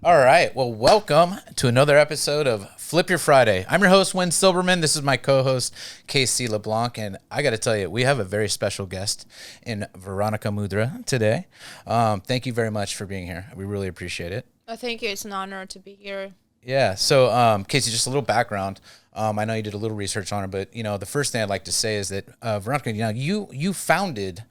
All right. Well, welcome to another episode of Flip Your Friday. I'm your host, Wynn Silberman. This is my co-host, Casey LeBlanc. And I got to tell you, we have a very special guest in Veronika Mulder today. Thank you very much for being here. We really appreciate it. Thank you. It's an honor to be here. Yeah. So, Casey, just a little background. I know you did a little research on her, but, the first thing I'd like to say is that, Veronika, you founded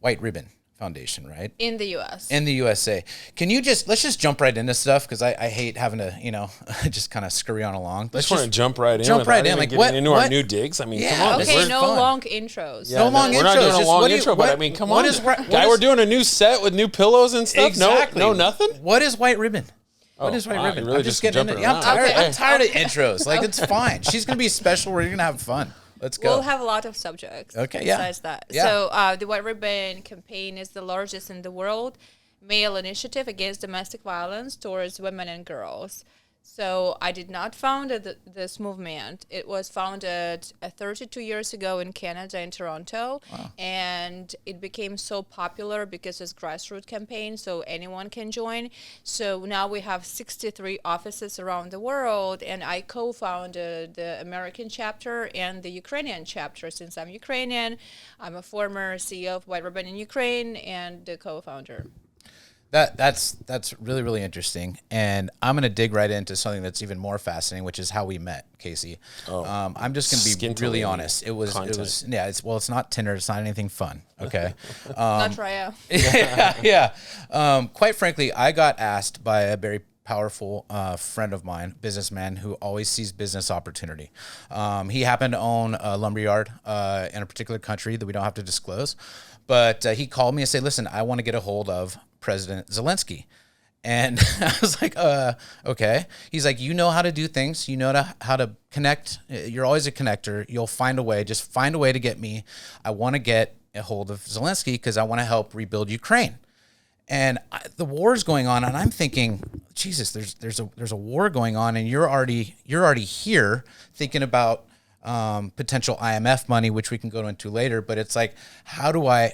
White Ribbon Foundation, right? In the U.S. In the USA. Let's just jump right into stuff because I hate having to, just kind of scurry on along. Let's just jump right in. Like what? Into our new digs. I mean, yeah, come on. Okay, no long intros. Yeah, no long intros. We're not doing a long intro, but I mean, come on. We're doing a new set with new pillows and stuff. Exactly. No, nothing. What is White Ribbon? What is White Ribbon? Really I'm just getting into it. I'm tired of intros. Like, it's fine. She's going to be special. We're going to have fun. Let's go. We'll have a lot of subjects. Okay, yeah. Besides that. Yeah. So the White Ribbon campaign is the largest in the world male initiative against domestic violence towards women and girls. So I did not found this movement. It was founded 32 years ago in Canada, in Toronto. Wow. And it became so popular because it's a grassroots campaign, so anyone can join. So now we have 63 offices around the world, and I co-founded the American chapter and the Ukrainian chapter. Since I'm Ukrainian, I'm a former CEO of White Ribbon in Ukraine and the co-founder. That's really, really interesting. And I'm going to dig right into something that's even more fascinating, which is how we met, Casey. I'm just going to be really honest. It's not Tinder. It's not anything fun. Okay. Not Raya. Yeah. Quite frankly, I got asked by a very powerful friend of mine, businessman, who always sees business opportunity. He happened to own a lumberyard in a particular country that we don't have to disclose. But he called me and said, listen, I want to get a hold of President Zelensky. And I was like, okay. He's like, you know how to do things. You know how to connect. You're always a connector. You'll find a way. Just find a way to get me. I want to get a hold of Zelensky because I want to help rebuild Ukraine. And the war is going on, and I'm thinking, Jesus, there's a war going on, and you're already here thinking about potential IMF money, which we can go into later. But it's like, how do I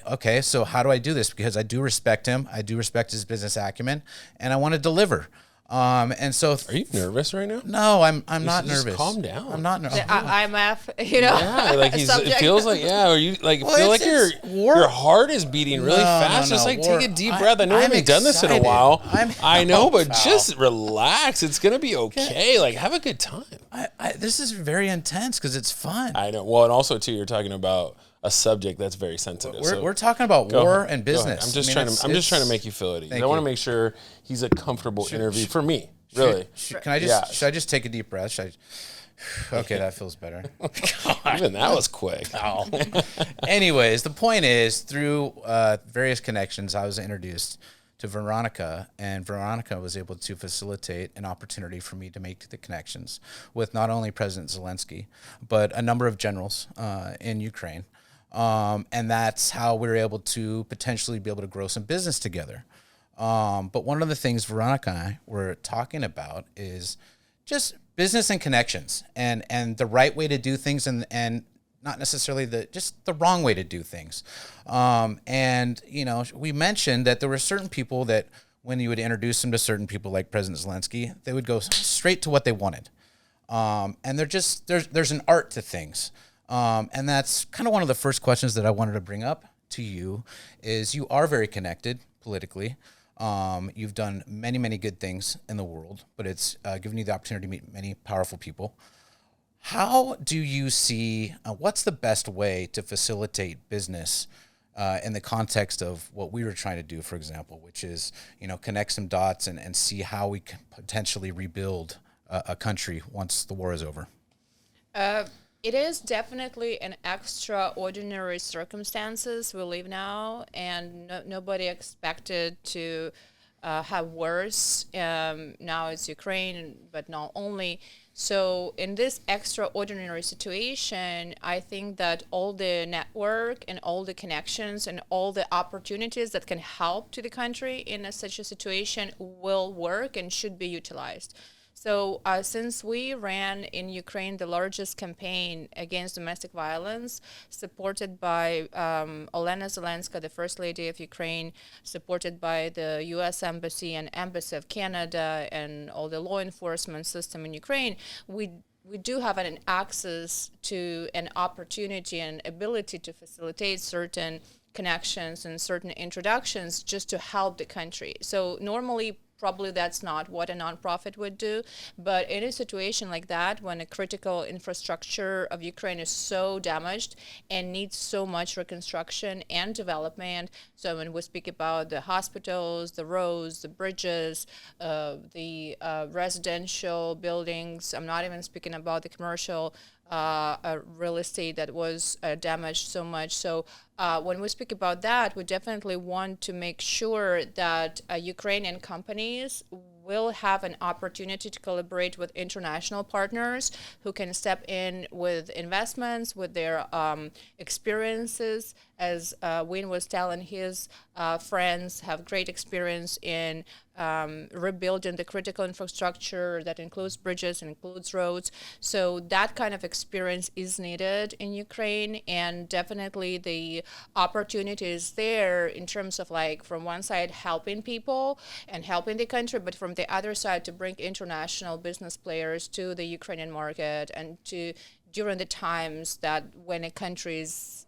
do this? Because I do respect him. I do respect his business acumen, and I want to deliver. And so, are you nervous right now? No, I'm not nervous. Just calm down. I'm not nervous. IMF, Yeah, like it feels like, Are you like feel like your heart is beating really fast? Just like take a deep breath. I know we haven't done this in a while. I know, but just relax. It's gonna be okay. Like, have a good time. This is very intense because it's fun. I know. Well, and also too, you're talking about a subject that's very sensitive. We're talking about war and business. I'm just trying to make you feel at ease. I want to make sure he's a comfortable interview for me. Really. Should I just take a deep breath? Okay, that feels better. Even that was quick. Oh. Anyways, the point is, through various connections, I was introduced to Veronika, and Veronika was able to facilitate an opportunity for me to make the connections with not only President Zelensky, but a number of generals in Ukraine. And that's how we were able to potentially be able to grow some business together. But one of the things Veronika and I were talking about is just business and connections and the right way to do things and not necessarily the wrong way to do things. And we mentioned that there were certain people that when you would introduce them to certain people like President Zelensky, they would go straight to what they wanted. And there's an art to things. And that's kind of one of the first questions that I wanted to bring up to you is you are very connected politically. You've done many, many good things in the world, but it's given you the opportunity to meet many powerful people. How do you see, what's the best way to facilitate business in the context of what we were trying to do, for example, which is, connect some dots and see how we can potentially rebuild a country once the war is over? It is definitely an extraordinary circumstances we live now, and nobody expected to have worse. Now it's Ukraine, but not only. So in this extraordinary situation, I think that all the network and all the connections and all the opportunities that can help to the country in such a situation will work and should be utilized. So since we ran in Ukraine the largest campaign against domestic violence, supported by Olena Zelenska, the First Lady of Ukraine, supported by the U.S. Embassy and Embassy of Canada and all the law enforcement system in Ukraine, we do have an access to an opportunity and ability to facilitate certain connections and certain introductions just to help the country. So normally, probably that's not what a nonprofit would do, but in a situation like that, when a critical infrastructure of Ukraine is so damaged and needs so much reconstruction and development, so when we speak about the hospitals, the roads, the bridges, the residential buildings, I'm not even speaking about the commercial real estate that was damaged so much. So when we speak about that, we definitely want to make sure that Ukrainian companies will have an opportunity to collaborate with international partners who can step in with investments, with their experiences. As Wynn was telling, his friends have great experience in rebuilding the critical infrastructure that includes bridges and includes roads. So that kind of experience is needed in Ukraine, and definitely the opportunity is there in terms of, like, from one side helping people and helping the country, but from the other side to bring international business players to the Ukrainian market and to during the times that when a country is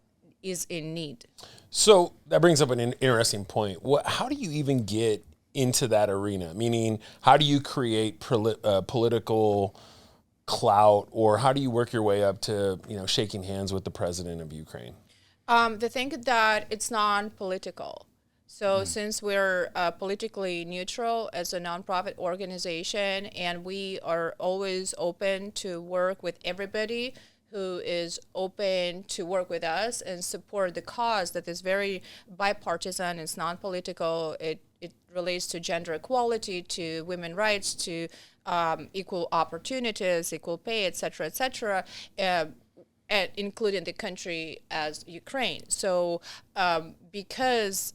in need. So that brings up an interesting point. How do you even get into that arena? Meaning, how do you create political clout, or how do you work your way up to, shaking hands with the president of Ukraine? The thing that it's non-political. So since we're politically neutral as a nonprofit organization, and we are always open to work with everybody who is open to work with us and support the cause that is very bipartisan, it's non-political, it relates to gender equality, to women's rights, to equal opportunities, equal pay, et cetera, including the country as Ukraine. So because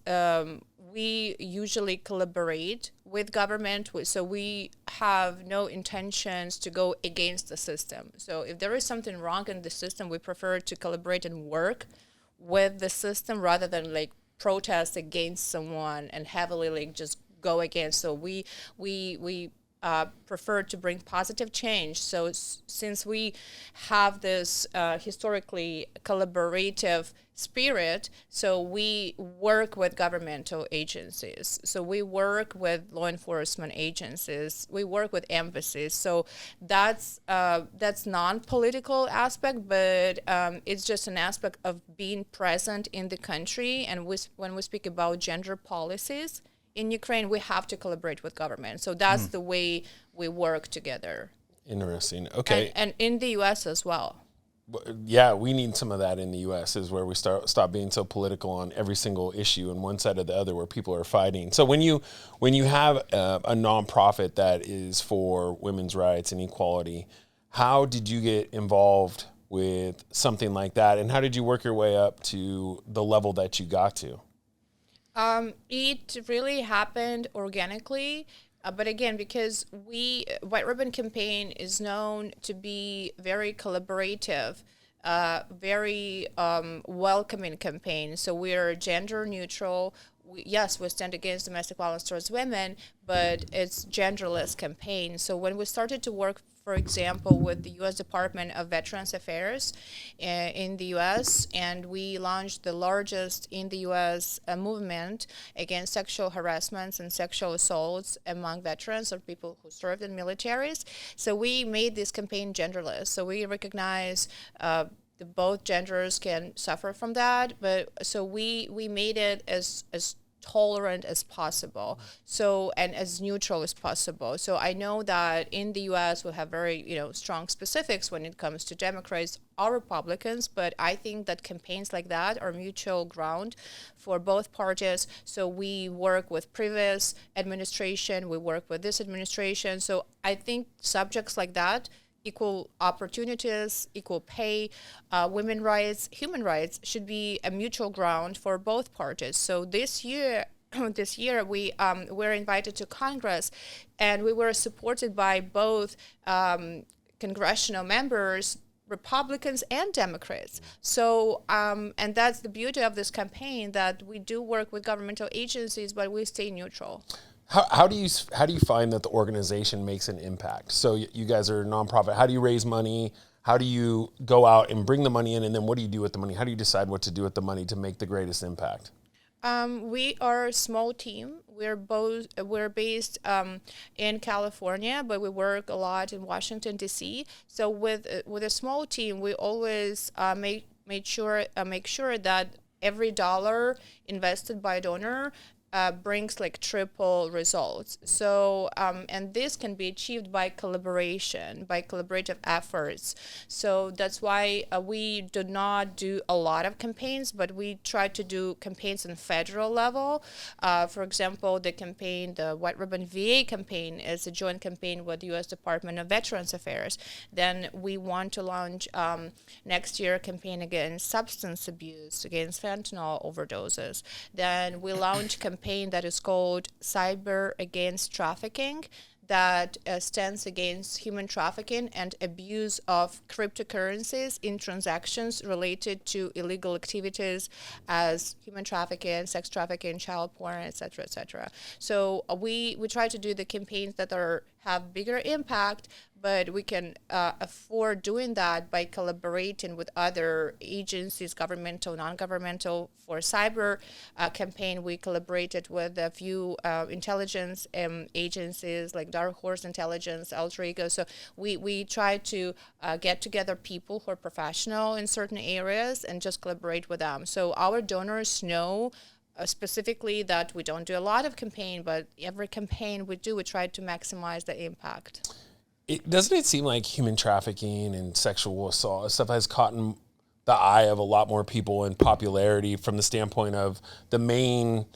we usually collaborate with government, so we have no intentions to go against the system. So if there is something wrong in the system, we prefer to collaborate and work with the system rather than like protest against someone and heavily like just go against. So we prefer to bring positive change. So since we have this historically collaborative spirit, so we work with governmental agencies. So we work with law enforcement agencies. We work with embassies. So that's non-political aspect, but it's just an aspect of being present in the country. And when we speak about gender policies in Ukraine, we have to collaborate with government. So that's the way we work together. Interesting. Okay. And in the U.S. as well. Yeah, we need some of that in the U.S. is where we stop being so political on every single issue on one side or the other where people are fighting. So when you have a nonprofit that is for women's rights and equality, how did you get involved with something like that? And how did you work your way up to the level that you got to? It really happened organically. But again, because White Ribbon Campaign is known to be very collaborative, very welcoming campaign. So we are gender neutral. Yes, we stand against domestic violence towards women, but it's genderless campaign. So when we started to work, for example, with the U.S. Department of Veterans Affairs in the U.S., and we launched the largest in the U.S. Movement against sexual harassments and sexual assaults among veterans or people who served in militaries. So we made this campaign genderless. So we recognize both genders can suffer from that, but so we made it as tolerant as possible, so and as neutral as possible. So I know that in the U.S. we have very strong specifics when it comes to Democrats or Republicans, but I think that campaigns like that are mutual ground for both parties. So we work with previous administration, we work with this administration. So I think subjects like that, equal opportunities, equal pay, women's rights, human rights, should be a mutual ground for both parties. So this year, this year, we were invited to Congress, and we were supported by both congressional members, Republicans and Democrats. So, and that's the beauty of this campaign, that we do work with governmental agencies, but we stay neutral. How do you find that the organization makes an impact? So you guys are a nonprofit. How do you raise money? How do you go out and bring the money in, and then what do you do with the money? How do you decide what to do with the money to make the greatest impact? We are a small team. We're based in California, but we work a lot in Washington D.C. So with a small team, we always make sure that every dollar invested by a donor brings like triple results. So, and this can be achieved by collaboration, by collaborative efforts. So that's why we do not do a lot of campaigns, but we try to do campaigns on federal level. For example, the White Ribbon VA campaign is a joint campaign with the U.S. Department of Veterans Affairs. Then we want to launch next year a campaign against substance abuse, against fentanyl overdoses. Then we launch campaign that is called Cyber Against Trafficking, that stands against human trafficking and abuse of cryptocurrencies in transactions related to illegal activities as human trafficking, sex trafficking, child porn, etc., etc. So we try to do the campaigns that have bigger impact, but we can afford doing that by collaborating with other agencies, governmental, non-governmental. For cyber campaign, we collaborated with a few intelligence agencies like Dark Horse Intelligence, Alter Ego. So we try to get together people who are professional in certain areas and just collaborate with them. So our donors know specifically that we don't do a lot of campaign, but every campaign we do, we try to maximize the impact. Doesn't it seem like human trafficking and sexual assault stuff has caught in the eye of a lot more people in popularity from the standpoint of the main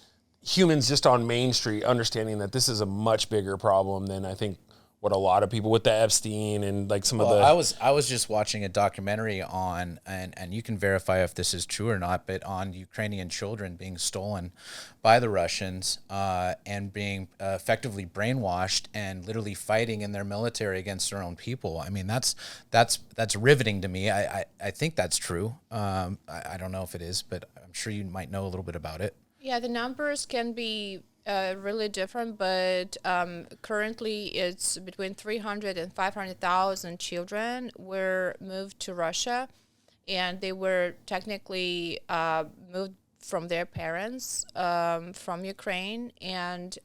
humans just on Main Street understanding that this is a much bigger problem than I think what a lot of people with the Epstein and like some of the... I was just watching a documentary on, and you can verify if this is true or not, but on Ukrainian children being stolen by the Russians and being effectively brainwashed and literally fighting in their military against their own people. I mean, that's riveting to me. I think that's true. I don't know if it is, but I'm sure you might know a little bit about it. Yeah, the numbers can be really different, but currently it's between 300 and 500,000 children were moved to Russia, and they were technically moved from their parents from Ukraine, and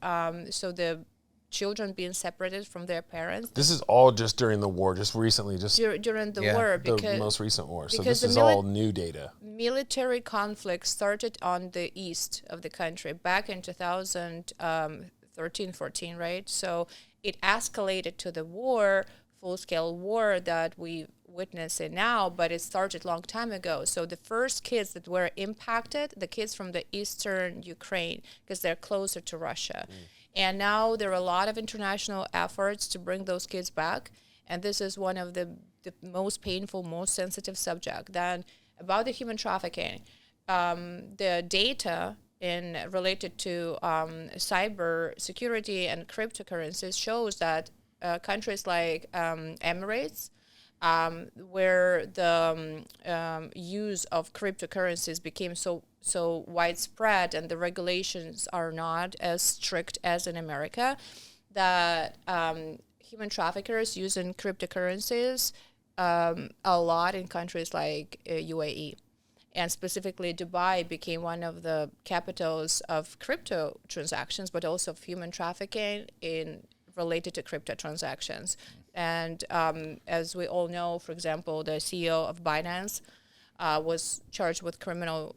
so the children being separated from their parents. This is all just during the war, just recently, during the war, because the most recent war. So this is all new data. Military conflict started on the east of the country back in 2013, 14, right? So it escalated to the war, full-scale war that we witness it now, but it started a long time ago. So the first kids that were impacted, the kids from the eastern Ukraine, because they're closer to Russia. And now there are a lot of international efforts to bring those kids back. And this is one of the most painful, most sensitive subject. Then about the human trafficking, the data related to cyber security and cryptocurrencies shows that countries like Emirates, where the use of cryptocurrencies became so widespread and the regulations are not as strict as in America, that human traffickers using cryptocurrencies a lot in countries like UAE. And specifically, Dubai became one of the capitals of crypto transactions, but also of human trafficking related to crypto transactions. And as we all know, for example, the CEO of Binance was charged with criminal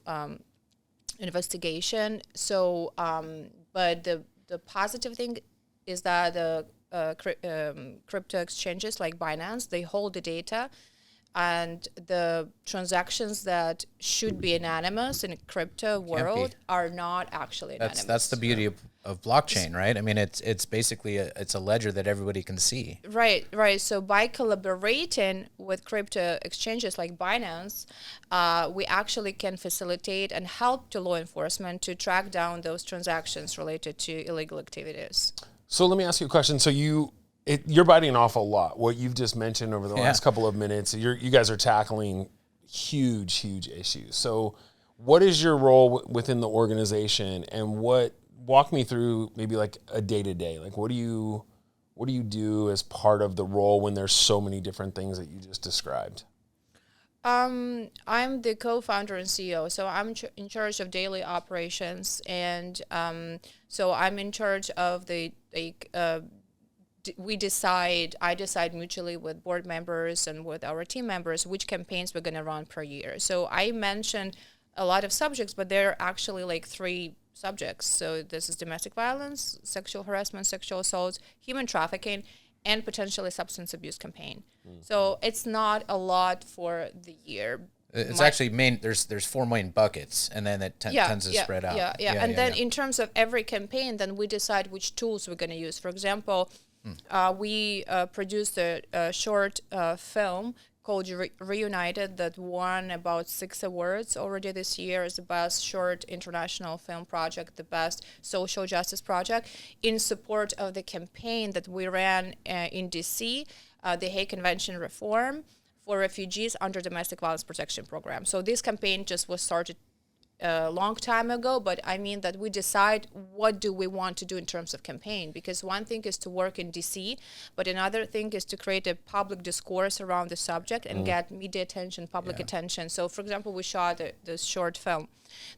investigation. So, but the positive thing is that the crypto exchanges like Binance, they hold the data and the transactions that should be anonymous in a crypto world are not actually anonymous. That's the beauty of blockchain, right? I mean, it's basically it's a ledger that everybody can see. Right. So by collaborating with crypto exchanges like Binance, we actually can facilitate and help to law enforcement to track down those transactions related to illegal activities. So let me ask you a question. So you're biting off a lot. What you've just mentioned over the last couple of minutes, you guys are tackling huge issues. So what is your role within the organization, and walk me through maybe like a day-to-day? Like what do you do as part of the role when there's so many different things that you just described? I'm the co-founder and CEO, so I'm in charge of daily operations, and so I'm in charge of I decide mutually with board members and with our team members which campaigns we're going to run per year. So I mentioned a lot of subjects, but there are actually like 3 subjects. So this is domestic violence, sexual harassment, sexual assault, human trafficking, and potentially substance abuse campaign. So it's not a lot for the year. It's actually there's 4 main buckets, and then it tends to spread out. And then in terms of every campaign, then we decide which tools we're going to use. For example, we produced a short film called Reunited that won about 6 awards already this year as the best short international film project, the best social justice project, in support of the campaign that we ran in DC, the Hague Convention reform for refugees under domestic violence protection program. So this campaign just was started a long time ago, but I mean that we decide what do we want to do in terms of campaign, because one thing is to work in DC, but another thing is to create a public discourse around the subject and get media attention, public attention. So for example, we shot this short film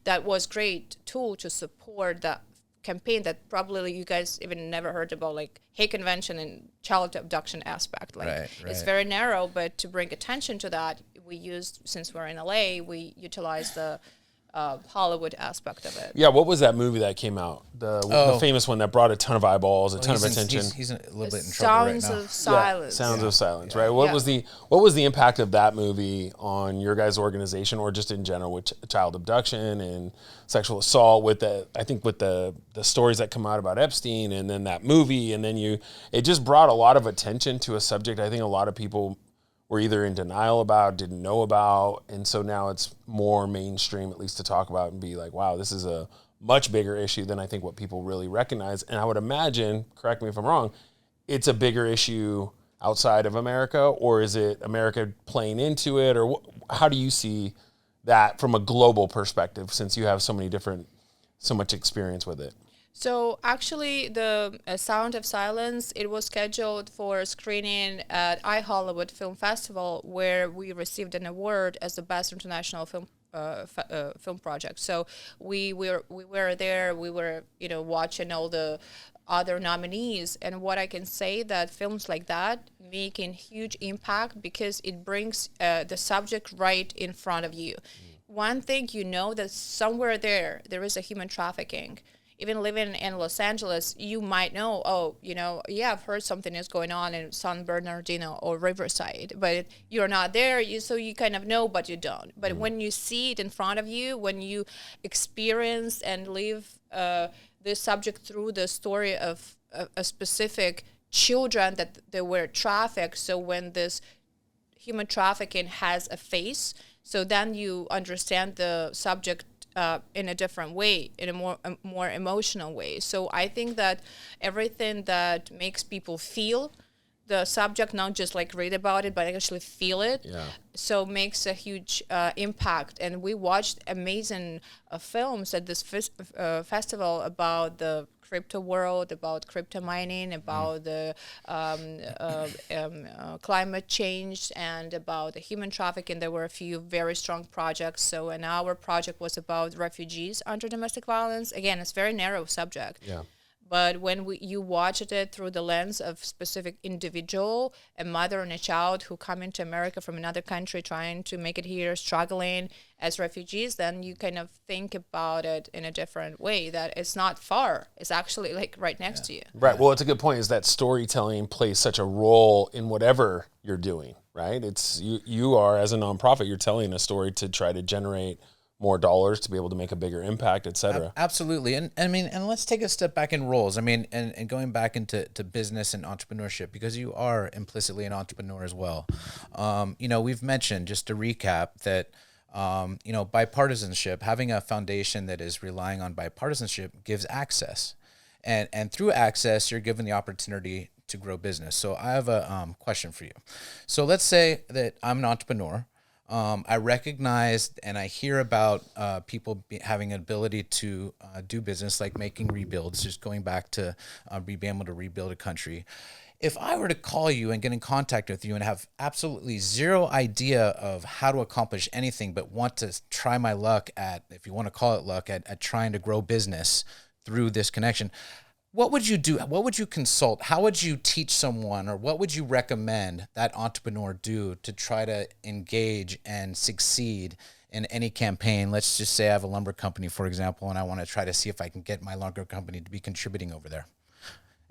that was great tool to support the campaign that probably you guys even never heard about, like Hague Convention and child abduction aspect. Like it's very narrow, but to bring attention to that, we used, since we're in LA, we utilized the Hollywood aspect of it. Yeah, what was that movie that came out? The famous one that brought a ton of eyeballs, a ton of attention. He's a little bit in trouble right now. Sounds of Silence. Sounds of Silence, right? What was the impact of that movie on your guys' organization, or just in general with child abduction and sexual assault? With the stories that come out about Epstein, and then that movie, and then it just brought a lot of attention to a subject I think a lot of people were either in denial about, didn't know about, and so now it's more mainstream, at least to talk about and be like, wow, this is a much bigger issue than I think what people really recognize. And I would imagine, correct me if I'm wrong, it's a bigger issue outside of America, or is it America playing into it, or how do you see that from a global perspective, since you have so much experience with it? So actually, the Sound of Silence, it was scheduled for screening at iHollywood Film Festival, where we received an award as the best international film film project. So we were there. We were watching all the other nominees, and what I can say that films like that make a huge impact because it brings the subject right in front of you. One thing that somewhere there is a human trafficking. Even living in Los Angeles, you might know, I've heard something is going on in San Bernardino or Riverside, but you're not there, so you kind of know, but you don't. But when you see it in front of you, when you experience and live this subject through the story of a specific children that they were trafficked, so when this human trafficking has a face, so then you understand the subject in a different way, in a more emotional way. So I think that everything that makes people feel the subject, not just like read about it, but actually feel it, so makes a huge impact. And we watched amazing films at this festival about the crypto world, about crypto mining, about the climate change, and about the human trafficking. There were a few very strong projects. So, and our project was about refugees under domestic violence. Again, it's a very narrow subject. Yeah. But when you watch it through the lens of specific individual, a mother and a child who come into America from another country trying to make it here, struggling, as refugees, then you kind of think about it in a different way, that it's not far. It's actually like right next to you. Right. Well, it's a good point, is that storytelling plays such a role in whatever you're doing, right? It's you are, as a nonprofit, you're telling a story to try to generate more dollars to be able to make a bigger impact, et cetera. Absolutely. And I mean, and let's take a step back in roles. I mean, and going back into business and entrepreneurship, because you are implicitly an entrepreneur as well. We've mentioned, just to recap, that bipartisanship, having a foundation that is relying on bipartisanship gives access. And through access, you're given the opportunity to grow business. So I have a question for you. So let's say that I'm an entrepreneur. I recognize and I hear about people having an ability to do business, like making rebuilds, just going back to being able to rebuild a country. If I were to call you and get in contact with you and have absolutely zero idea of how to accomplish anything, but want to try my luck at, if you want to call it luck, at trying to grow business through this connection, what would you do? What would you consult? How would you teach someone, or what would you recommend that entrepreneur do to try to engage and succeed in any campaign? Let's just say I have a lumber company, for example, and I want to try to see if I can get my lumber company to be contributing over there.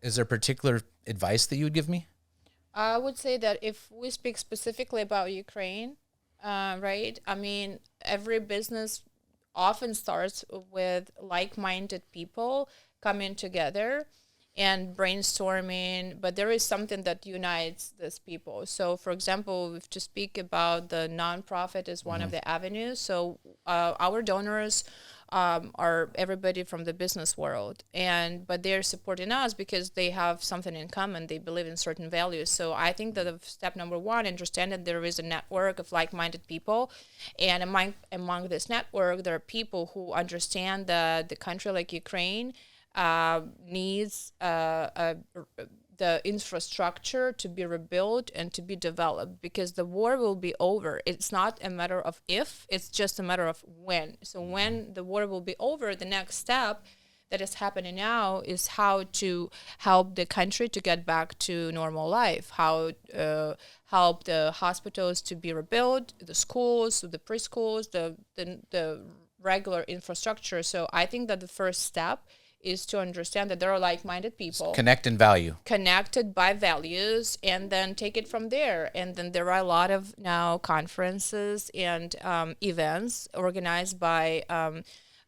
Is there particular advice that you would give me? I would say that if we speak specifically about Ukraine, right? I mean, every business often starts with like-minded people coming together and brainstorming, but there is something that unites these people. So, for example, if to speak about the nonprofit is one of the avenues. So our donors are everybody from the business world, but they're supporting us because they have something in common. They believe in certain values. So I think that step number one, understand that there is a network of like-minded people, and among this network, there are people who understand that the country like Ukraine needs the infrastructure to be rebuilt and to be developed, because the war will be over. It's not a matter of if, it's just a matter of when. So when the war will be over, the next step that is happening now is how to help the country to get back to normal life, how help the hospitals to be rebuilt, the schools, the preschools, the regular infrastructure. So I think that the first step is to understand that there are like-minded people. Connect in value. Connected by values, and then take it from there. And then there are a lot of now conferences and events organized by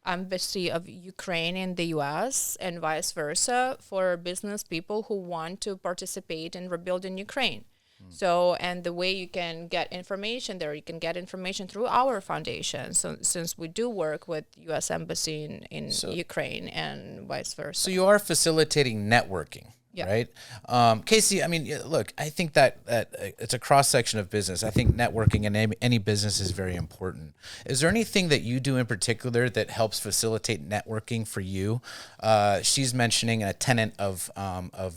Embassy of Ukraine in the U.S. and vice versa for business people who want to participate in rebuilding Ukraine. So, and the way you can get information there, you can get information through our foundation. So, since we do work with U.S. Embassy in Ukraine and vice versa. So you are facilitating networking, right? Casey, I mean, look, I think that it's a cross-section of business. I think networking in any business is very important. Is there anything that you do in particular that helps facilitate networking for you? She's mentioning a tenet of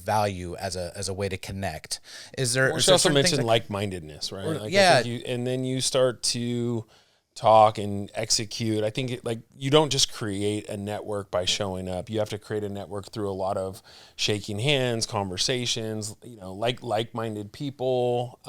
value as a way to connect. Is there? She also mentioned like-mindedness, right? I think and then you start to talk and execute. I think you don't just create a network by showing up. You have to create a network through a lot of shaking hands, conversations, like-minded people,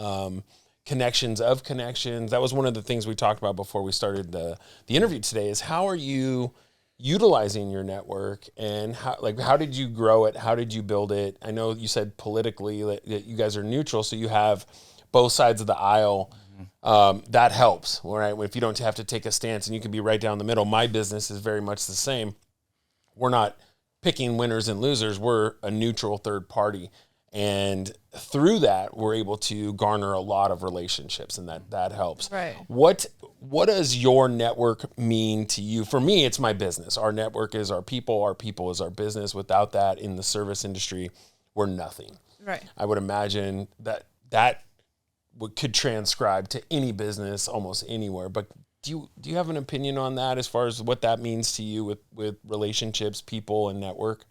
connections of connections. That was one of the things we talked about before we started the interview today, is how are you utilizing your network, and how did you grow it? How did you build it? I know you said politically that you guys are neutral, so you have both sides of the aisle. That helps, right? If you don't have to take a stance and you can be right down the middle. My business is very much the same. We're not picking winners and losers. We're a neutral third party. And through that, we're able to garner a lot of relationships, and that helps. Right. What does your network mean to you? For me, it's my business. Our network is our people is our business. Without that, in the service industry, we're nothing. Right. I would imagine that could transcribe to any business almost anywhere. But do you have an opinion on that as far as what that means to you with relationships, people, and network?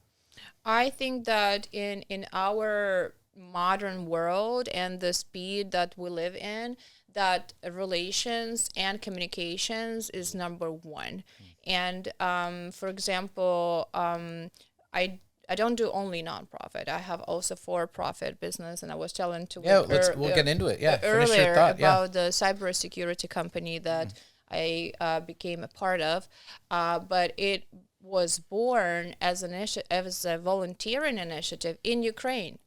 I think that in our modern world and the speed that we live in, that relations and communications is number one. And for example, I don't do only nonprofit. I have also for-profit business, and I was telling to we'll get into it. earlier about the cybersecurity company that I became a part of, but it was born as a volunteering initiative in Ukraine.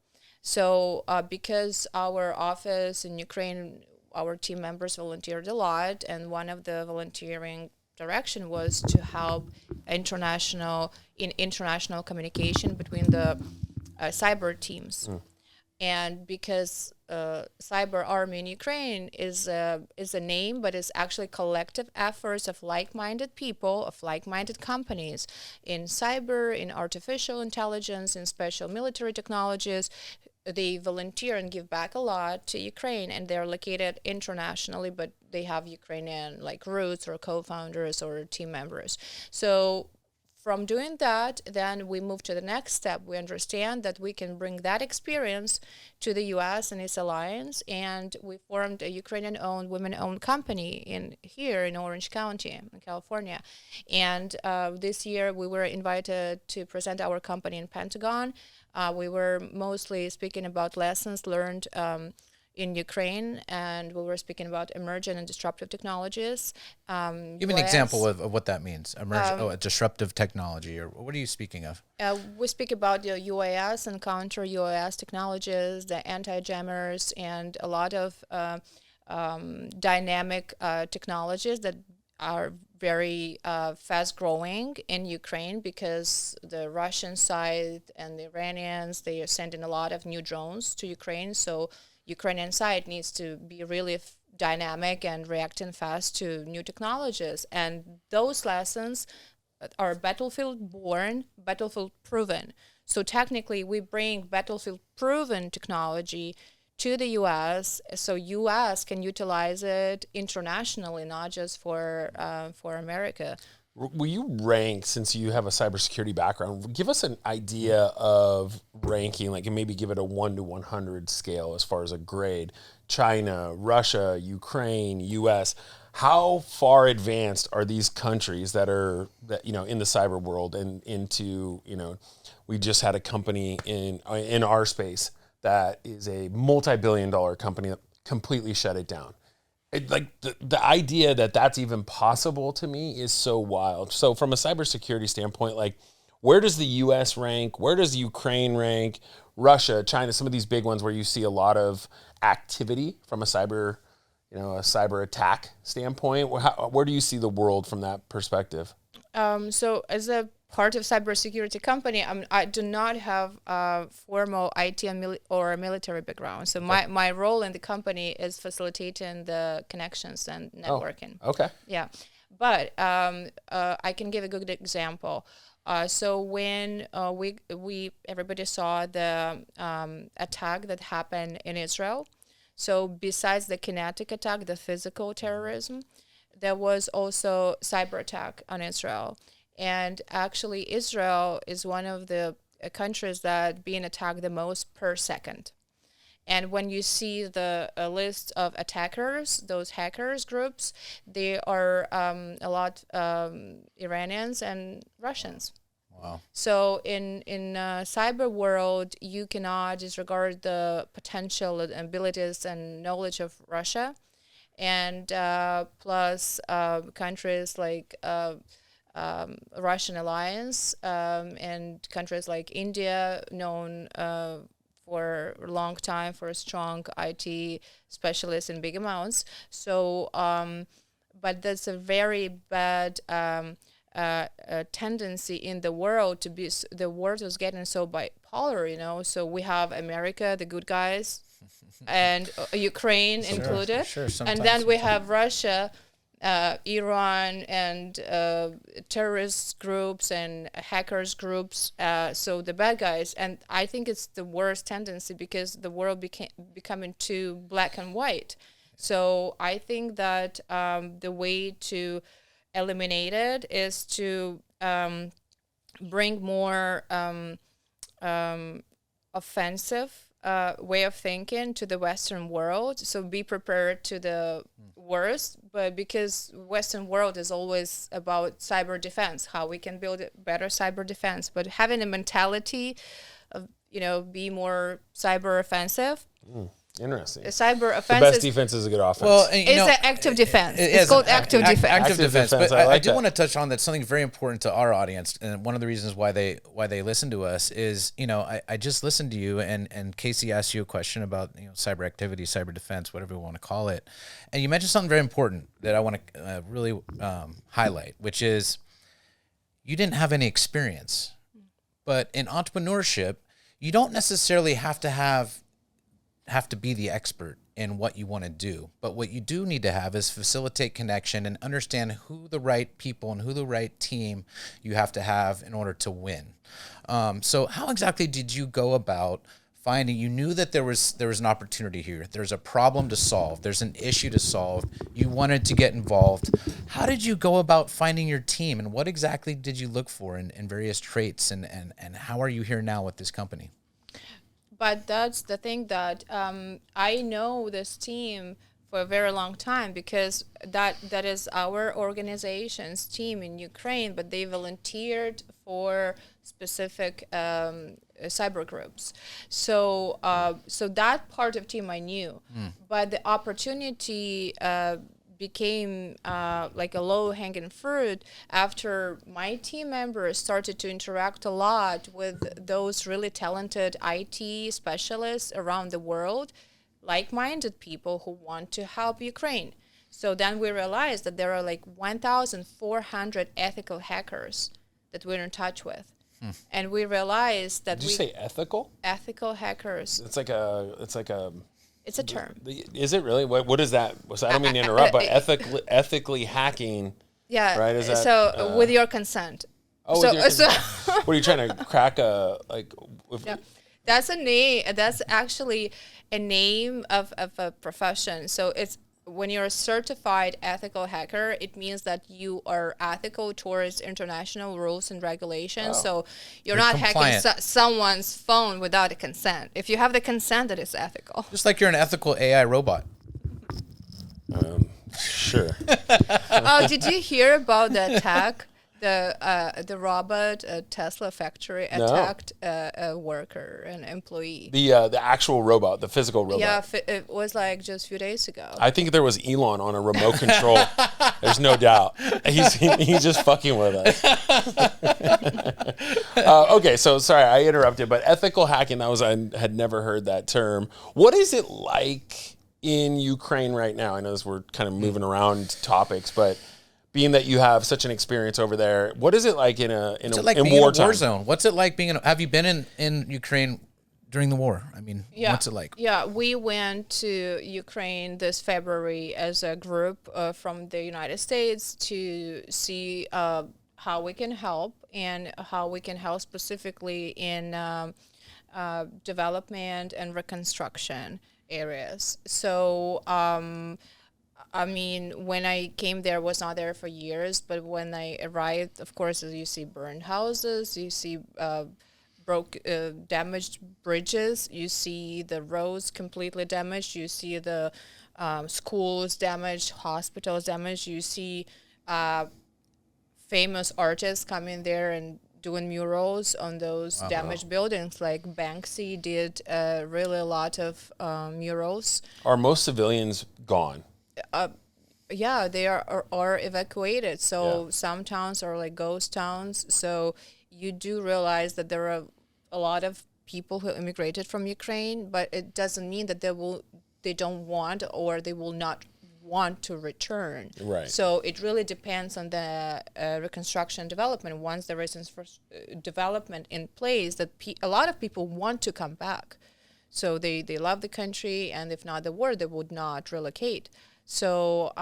So because our office in Ukraine, our team members volunteered a lot, and one of the volunteering direction was to help international communication between the cyber teams. And because Cyber Army in Ukraine is a name, but it's actually collective efforts of like-minded people, of like-minded companies in cyber, in artificial intelligence, in special military technologies. They volunteer and give back a lot to Ukraine, and they're located internationally, but they have Ukrainian like roots or co-founders or team members. So from doing that, then we move to the next step. We understand that we can bring that experience to the U.S. and its alliance, and we formed a Ukrainian-owned, women-owned company here in Orange County, in California. And this year, we were invited to present our company in Pentagon. We were mostly speaking about lessons learned in Ukraine, and we were speaking about emergent and disruptive technologies. Give me an example of what that means. A disruptive technology, or what are you speaking of? We speak about the UAS and counter-UAS technologies, the anti-jammers, and a lot of dynamic technologies that are very fast-growing in Ukraine, because the Russian side and the Iranians, they are sending a lot of new drones to Ukraine, so Ukrainian side needs to be really dynamic and reacting fast to new technologies. And those lessons are battlefield-born, battlefield-proven. So technically, we bring battlefield-proven technology to the U.S., so U.S. can utilize it internationally, not just for America. Will you rank, since you have a cybersecurity background, give us an idea of ranking, like, and maybe give it a 1 to 100 scale as far as a grade? China, Russia, Ukraine, U.S. How far advanced are these countries that in the cyber world and into, we just had a company in our space that is a multi-billion-dollar company that completely shut it down. The idea that that's even possible to me is so wild. So from a cybersecurity standpoint, like, where does the U.S. rank? Where does Ukraine rank? Russia, China, some of these big ones where you see a lot of activity from a cyber attack standpoint. Where do you see the world from that perspective? So as a part of cybersecurity company, I do not have a formal IT or military background. So my role in the company is facilitating the connections and networking. Oh, okay. Yeah. But I can give a good example. So when everybody saw the attack that happened in Israel, so besides the kinetic attack, the physical terrorism, there was also cyber attack on Israel. And actually, Israel is one of the countries that being attacked the most per second. And when you see the list of attackers, those hackers groups, they are a lot Iranians and Russians. Wow. So in cyber world, you cannot disregard the potential and abilities and knowledge of Russia, and plus countries like Russian alliance and countries like India, known for a long time for a strong IT specialists in big amounts. So, but that's a very bad tendency in the world to be. The world is getting so bipolar, So we have America, the good guys, and Ukraine included, and then we have Russia. Iran and terrorist groups and hackers groups, so the bad guys. And I think it's the worst tendency because the world becoming too black and white. So I think that the way to eliminate it is to bring more offensive way of thinking to the Western world. So be prepared to the worst, but because Western world is always about cyber defense, how we can build a better cyber defense, but having a mentality of, be more cyber offensive, Interesting. Cyber offense. The best defense is a good offense. Well, it's an active defense. It's called active defense. Active defense. But I do want to touch on that. Something very important to our audience, and one of the reasons why they listen to us is, I just listened to you, and Casey asked you a question about cyber activity, cyber defense, whatever you want to call it, and you mentioned something very important that I want to really highlight, which is you didn't have any experience, but in entrepreneurship, you don't necessarily have to be the expert in what you want to do. But what you do need to have is facilitate connection and understand who the right people and who the right team you have to have in order to win. So how exactly did you go about finding, you knew that there was an opportunity here. There's a problem to solve. There's an issue to solve. You wanted to get involved. How did you go about finding your team, and what exactly did you look for in various traits, and how are you here now with this company? But that's the thing that I know this team for a very long time, because that is our organization's team in Ukraine, but they volunteered for specific cyber groups. So that part of team I knew, but the opportunity became like a low-hanging fruit after my team members started to interact a lot with those really talented IT specialists around the world, like-minded people who want to help Ukraine. So then we realized that there are like 1,400 ethical hackers that we're in touch with. And we realized that Did you say ethical? Ethical hackers. It's like a It's a term. Is it really? What is that? So I don't mean to interrupt, but ethically hacking. Yeah. Right. Is that with your consent? Oh, with your consent. What are you trying to crack Yeah. That's a name. That's actually a name of a profession. So it's when you're a certified ethical hacker, it means that you are ethical towards international rules and regulations. So you're not compliant. hacking someone's phone without a consent. If you have the consent, it is ethical. Just like you're an ethical AI robot. Sure. Oh, did you hear about the attack? The robot Tesla factory attacked a worker, an employee. The actual robot, the physical robot. Yeah, it was like just a few days ago. I think there was Elon on a remote control. There's no doubt. He's just fucking with us. Okay, so sorry I interrupted, but ethical hacking, I had never heard that term. What is it like in Ukraine right now? I know we're kind of moving around topics, but being that you have such an experience over there, what is it like in wartime? War zone? What's it like being have you been in Ukraine during the war? I mean, what's it like? Yeah, we went to Ukraine this February as a group from the United States to see how we can help, and how we can help specifically in development and reconstruction areas. So I mean, when I came there, I was not there for years, but when I arrived, of course, you see burned houses, you see damaged bridges, you see the roads completely damaged, you see the schools damaged, hospitals damaged, you see famous artists coming there and doing murals on those damaged buildings, like Banksy did really a lot of murals. Are most civilians gone? Yeah, they are evacuated. So some towns are like ghost towns. So you do realize that there are a lot of people who immigrated from Ukraine, but it doesn't mean that they don't want, or they will not want to return. Right. So it really depends on the reconstruction development. Once there is development in place, that a lot of people want to come back. So they love the country, and if not the war, they would not relocate. So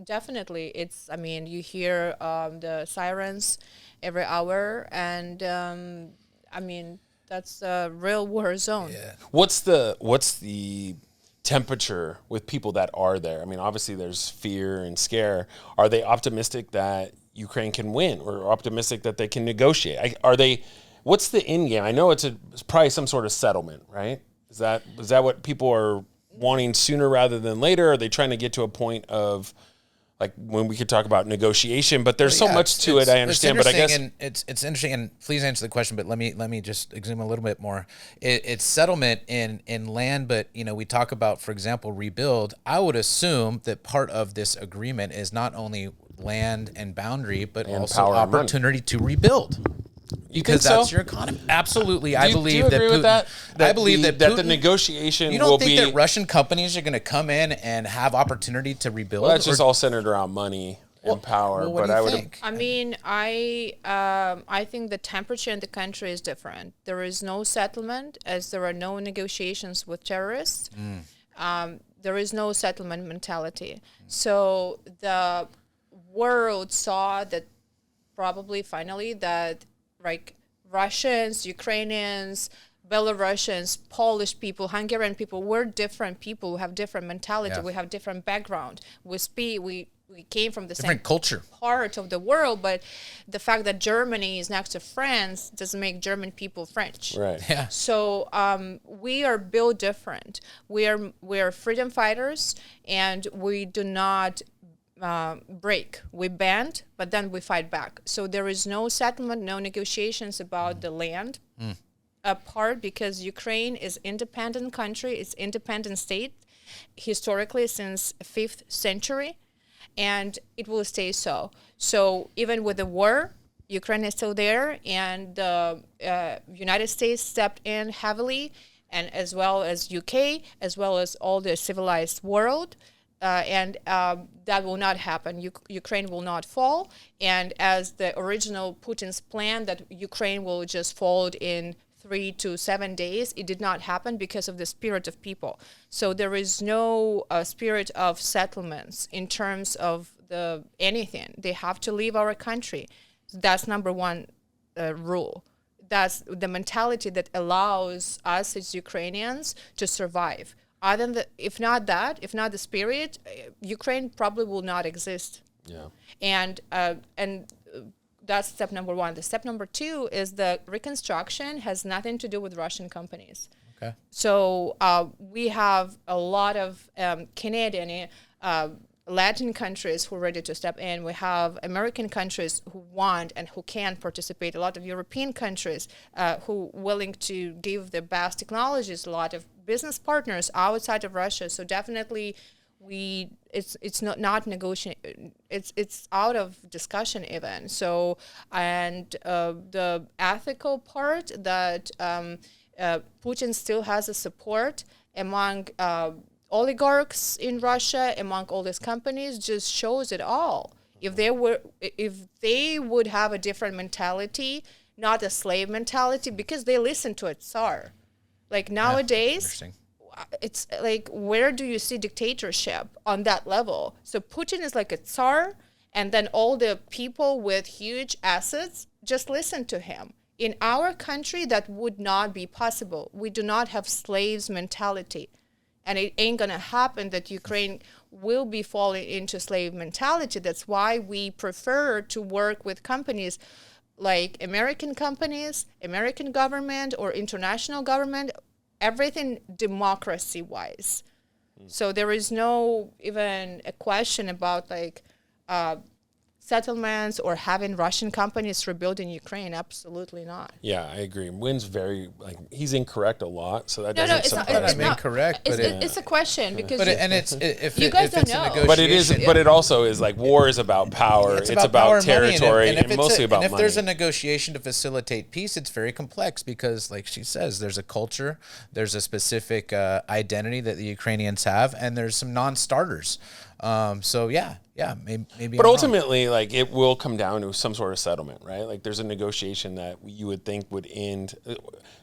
definitely, you hear the sirens every hour, and that's a real war zone. Yeah. What's the temperature with people that are there? I mean, obviously there's fear and scare. Are they optimistic that Ukraine can win, or optimistic that they can negotiate? What's the end game? I know it's probably some sort of settlement, right? Is that what people are wanting sooner rather than later? Are they trying to get to a point of like when we could talk about negotiation, but there's so much to it. I understand, but I guess it's interesting. And please answer the question, but let me just examine a little bit more. It's settlement in land, but we talk about, for example, rebuild. I would assume that part of this agreement is not only land and boundary, but and also opportunity to rebuild. Because that's your economy. Absolutely. I believe that Putin, I believe that the negotiation will be... You don't think that Russian companies are going to come in and have opportunity to rebuild? Well, that's just all centered around money and power. What do you think? I mean, I think the temperature in the country is different. There is no settlement, as there are no negotiations with terrorists. There is no settlement mentality. So the world saw that probably finally that like Russians, Ukrainians, Belarusians, Polish people, Hungarian people, we're different people. We have different mentality. We have different background. We came from the different same culture part of the world, but the fact that Germany is next to France doesn't make German people French. Right. Yeah. So we are built different. We are freedom fighters, and we do not break. We bend, but then we fight back. So there is no settlement, no negotiations about the land part, because Ukraine is independent country. It's independent state historically since 5th century, and it will stay so. So even with the war, Ukraine is still there, and the United States stepped in heavily, and as well as UK, as well as all the civilized world. And that will not happen. Ukraine will not fall. And as the original Putin's plan that Ukraine will just fall in 3 to 7 days, it did not happen because of the spirit of people. So there is no spirit of settlements in terms of anything. They have to leave our country. That's number one rule. That's the mentality that allows us as Ukrainians to survive. Other than if not the spirit, Ukraine probably will not exist. Yeah. And that's step number one. The step number two is the reconstruction has nothing to do with Russian companies. Okay. So we have a lot of Canadian, Latin countries who are ready to step in. We have American countries who want and who can participate. A lot of European countries who willing to give the best technologies. A lot of business partners outside of Russia. So definitely, it's not negotiation. It's out of discussion even. So and the ethical part that Putin still has a support among oligarchs in Russia, among all these companies, just shows it all. If they would have a different mentality, not a slave mentality, because they listen to a Tsar. Like nowadays, it's like, where do you see dictatorship on that level? So Putin is like a Tsar, and then all the people with huge assets just listen to him. In our country, that would not be possible. We do not have slaves mentality. And it ain't going to happen that Ukraine will be falling into slave mentality. That's why we prefer to work with companies like American companies, American government, or international government, everything democracy-wise. So there is no even a question about like settlements or having Russian companies rebuild in Ukraine. Absolutely not. Yeah, I agree. Wynn's very, he's incorrect a lot, so that doesn't surprise me. Incorrect, but it's a question because you guys don't know. But it is. But it also is like war is about power. It's about territory, and mostly about money. And if there's a negotiation to facilitate peace, it's very complex because, like she says, there's a culture, there's a specific identity that the Ukrainians have, and there's some non-starters. So maybe. But ultimately, it will come down to some sort of settlement, right? Like there's a negotiation that you would think would end,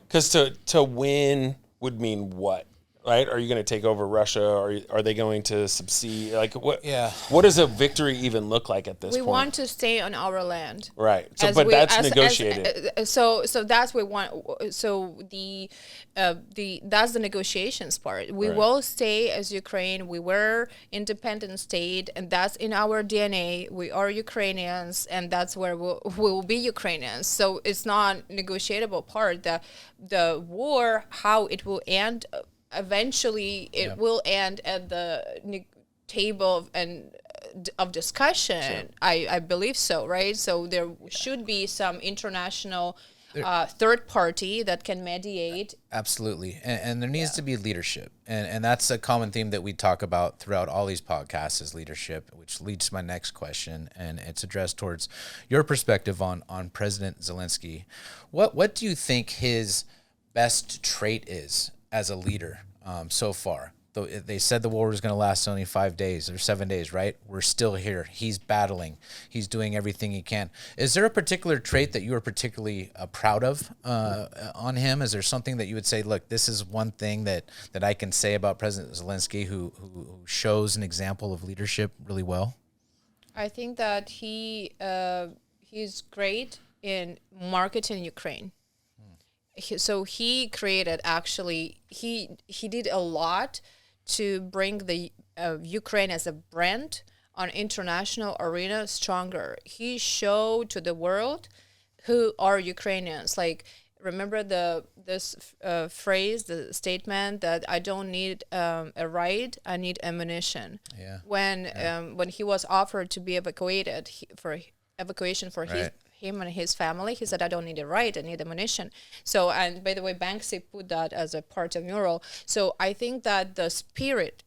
because to win would mean what, right? Are you going to take over Russia? Or are they going to subsede? Like what? Yeah. What does a victory even look like at this point? We want to stay on our land, right? So, that's negotiated. So that's what we want. So that's the negotiations part. We will stay as Ukraine. We were independent state, and that's in our DNA. We are Ukrainians, and that's where we'll be Ukrainians. So it's not negotiable part. The war, how it will end. Eventually, it will end at the table and of discussion. I believe so, right? So there should be some international third party that can mediate. Absolutely. And there needs to be leadership. And that's a common theme that we talk about throughout all these podcasts is leadership, which leads to my next question. And it's addressed towards your perspective on President Zelensky. What do you think his best trait is as a leader so far? They said the war was going to last only 5 days or 7 days, right? We're still here. He's battling. He's doing everything he can. Is there a particular trait that you are particularly proud of on him? Is there something that you would say, look, this is one thing that I can say about President Zelensky who shows an example of leadership really well? I think that he's great in marketing Ukraine. So he created, actually, he did a lot to bring the Ukraine as a brand on international arena stronger. He showed to the world who are Ukrainians. Like, remember this phrase, the statement that I don't need a ride, I need ammunition. Yeah. When he was offered to be evacuated for evacuation for him and his family, he said, I don't need a ride, I need ammunition. So, and by the way, Banksy put that as a part of mural. So I think that the spirit,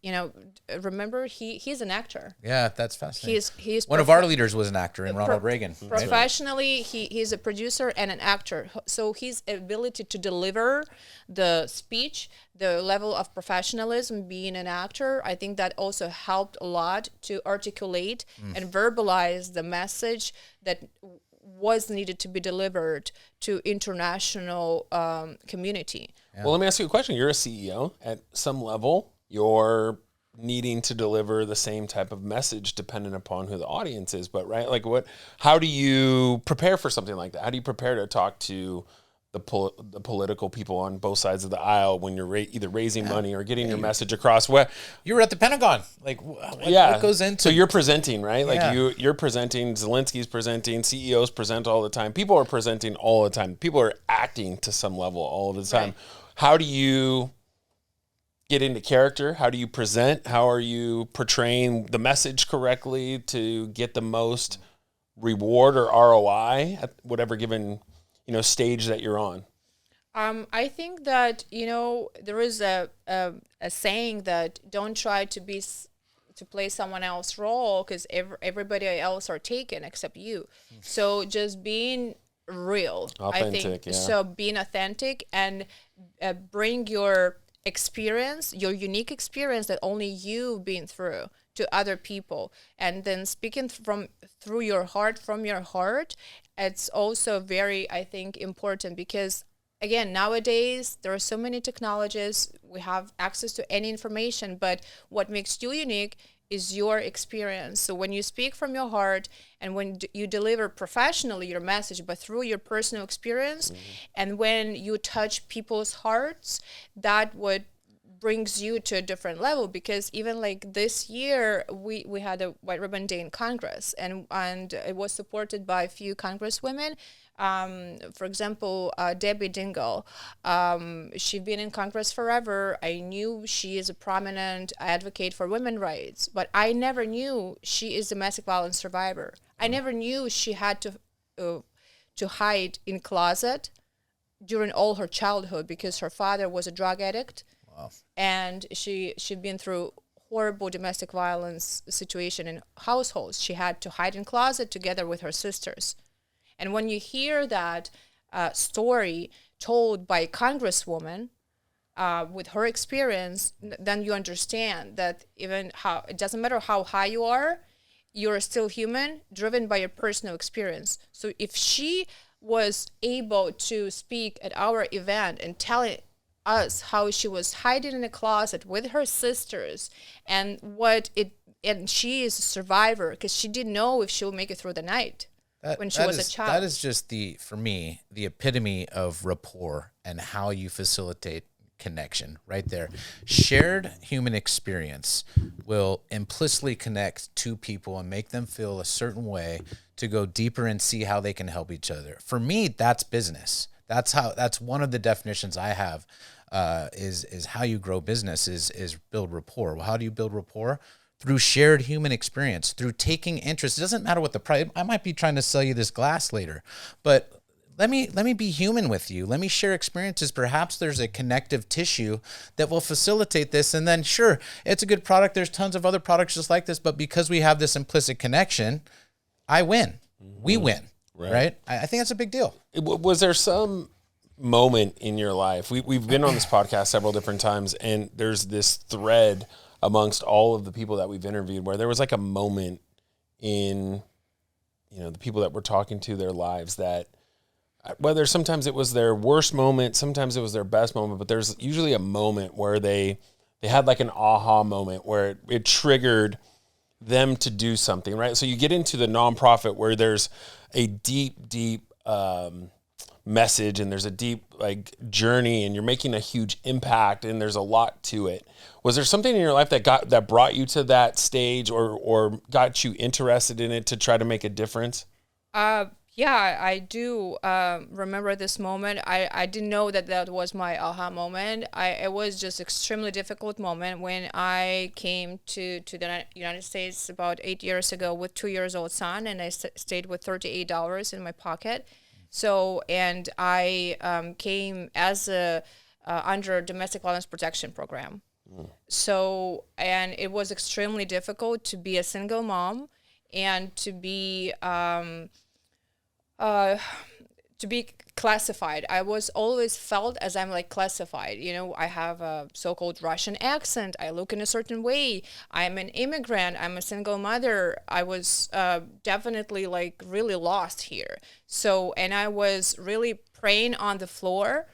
remember, he's an actor. Yeah, that's fascinating. He's one of our leaders was an actor in Ronald Reagan. Professionally, he's a producer and an actor. So his ability to deliver the speech, the level of professionalism, being an actor, I think that also helped a lot to articulate and verbalize the message that was needed to be delivered to international community. Yeah. Well, let me ask you a question. You're a CEO. At some level, you're needing to deliver the same type of message depending upon who the audience is. But right, how do you prepare for something like that? How do you prepare to talk to the political people on both sides of the aisle when you're either raising money or getting your message across? You were at the Pentagon. What goes into? So you're presenting, right? You're presenting. Zelensky's presenting. CEOs present all the time. People are presenting all the time. People are acting to some level all the time. Right. How do you get into character? How do you present? How are you portraying the message correctly to get the most reward or ROI at whatever given stage that you're on? I think that, there is a saying that don't try to play someone else's role because everybody else are taken except you. So just being real, authentic, I think. Yeah. So being authentic and bring your experience, your unique experience that only you've been through to other people, and then speaking through your heart, from your heart. It's also very, I think, important because, again, nowadays there are so many technologies. We have access to any information, but what makes you unique is your experience. So when you speak from your heart and when you deliver professionally your message, but through your personal experience, and when you touch people's hearts, that would brings you to a different level. Because even like this year, we had a White Ribbon Day in Congress, and it was supported by a few congresswomen. For example, Debbie Dingell, she's been in Congress forever. I knew she is a prominent advocate for women's rights, but I never knew she is a domestic violence survivor. I never knew she had to hide in closet during all her childhood because her father was a drug addict. Wow. And she'd been through horrible domestic violence situation in households. She had to hide in closet together with her sisters. And when you hear that story told by a congresswoman with her experience, then you understand that even how it doesn't matter how high you are, you're still human, driven by your personal experience. So if she was able to speak at our event and tell us how she was hiding in a closet with her sisters and she is a survivor because she didn't know if she would make it through the night when she was a child. That is just for me, the epitome of rapport and how you facilitate connection right there. Shared human experience will implicitly connect two people and make them feel a certain way to go deeper and see how they can help each other. For me, that's business. That's one of the definitions I have is how you grow business is build rapport. Well, how do you build rapport? through shared human experience, through taking interest. It doesn't matter what the price. I might be trying to sell you this glass later, but let me be human with you. Let me share experiences. Perhaps there's a connective tissue that will facilitate this. And then sure, it's a good product. There's tons of other products just like this, but because we have this implicit connection, I win. We win. Right? I think that's a big deal. Was there some moment in your life? We've been on this podcast several different times, and there's this thread amongst all of the people that we've interviewed where there was like a moment in, the people that we're talking to, their lives, that whether sometimes it was their worst moment, sometimes it was their best moment, but there's usually a moment where they had like an aha moment where it triggered them to do something, right? So you get into the nonprofit where there's a deep message, and there's a deep journey, and you're making a huge impact, and there's a lot to it. Was there something in your life that brought you to that stage, or got you interested in it to try to make a difference? Yeah, I do remember this moment. I didn't know that was my aha moment. It was just extremely difficult moment when I came to the United States about 8 years ago with 2-year-old son, and I stayed with $38 in my pocket. So, and I came as under domestic violence protection program. So, and it was extremely difficult to be a single mom and to be classified. I was always felt as I'm classified. I have a so-called Russian accent. I look in a certain way. I'm an immigrant. I'm a single mother. I was definitely really lost here. So, and I was really praying on the floor,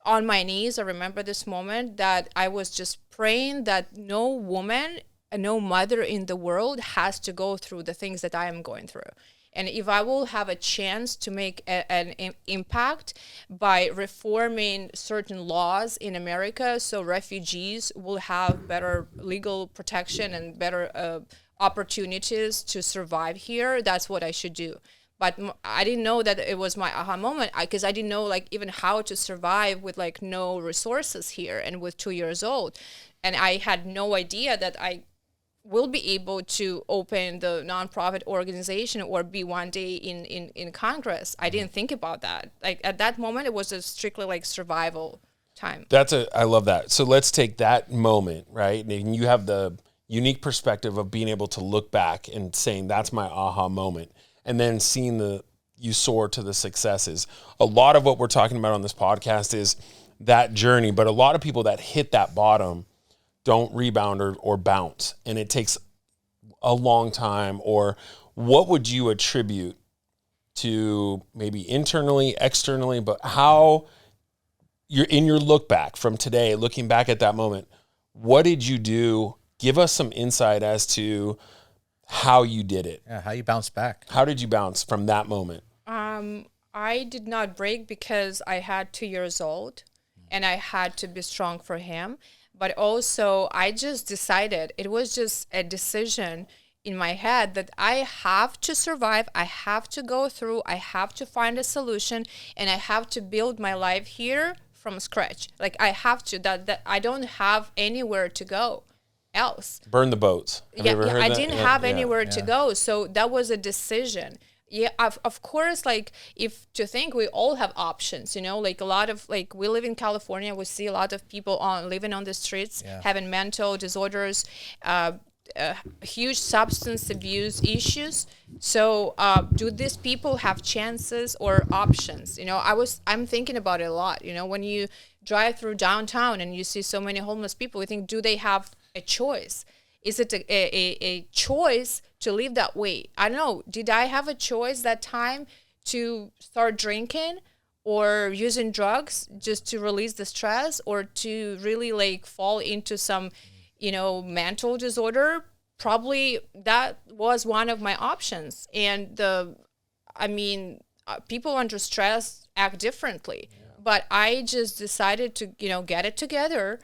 on my knees. I remember this moment that I was just praying that no woman, no mother in the world has to go through the things that I am going through. And if I will have a chance to make an impact by reforming certain laws in America, so refugees will have better legal protection and better opportunities to survive here, that's what I should do. But I didn't know that it was my aha moment, because I didn't know even how to survive with no resources here and with 2 years old. And I had no idea that I will be able to open the nonprofit organization or be one day in Congress. I didn't think about that. At that moment, it was a strictly survival time. I love that. So let's take that moment, right? And you have the unique perspective of being able to look back and saying, that's my aha moment. And then seeing you soar to the successes. A lot of what we're talking about on this podcast is that journey, but a lot of people that hit that bottom don't rebound or bounce, and it takes a long time. Or what would you attribute to, maybe internally, externally, but how you're in your look back from today, looking back at that moment, what did you do? Give us some insight as to how you did it. Yeah, how you bounced back. How did you bounce from that moment? I did not break because I had 2 years old and I had to be strong for him. But also, I just decided, it was just a decision in my head that I have to survive, I have to go through, I have to find a solution, and I have to build my life here from scratch. I have to, that I don't have anywhere to go else. Burn the boats. Have you ever heard I that? didn't have anywhere to go. So that was a decision. Yeah, of course, if to think we all have options, a lot of, we live in California, we see a lot of people living on the streets, having mental disorders, huge substance abuse issues. So do these people have chances or options? I'm thinking about it a lot. When you drive through downtown and you see so many homeless people, you think, do they have a choice? Is it a choice to live that way? I don't know. Did I have a choice that time to start drinking or using drugs just to release the stress, or to really fall into some, mental disorder? Probably that was one of my options. And people under stress act differently. Yeah. But I just decided to, get it together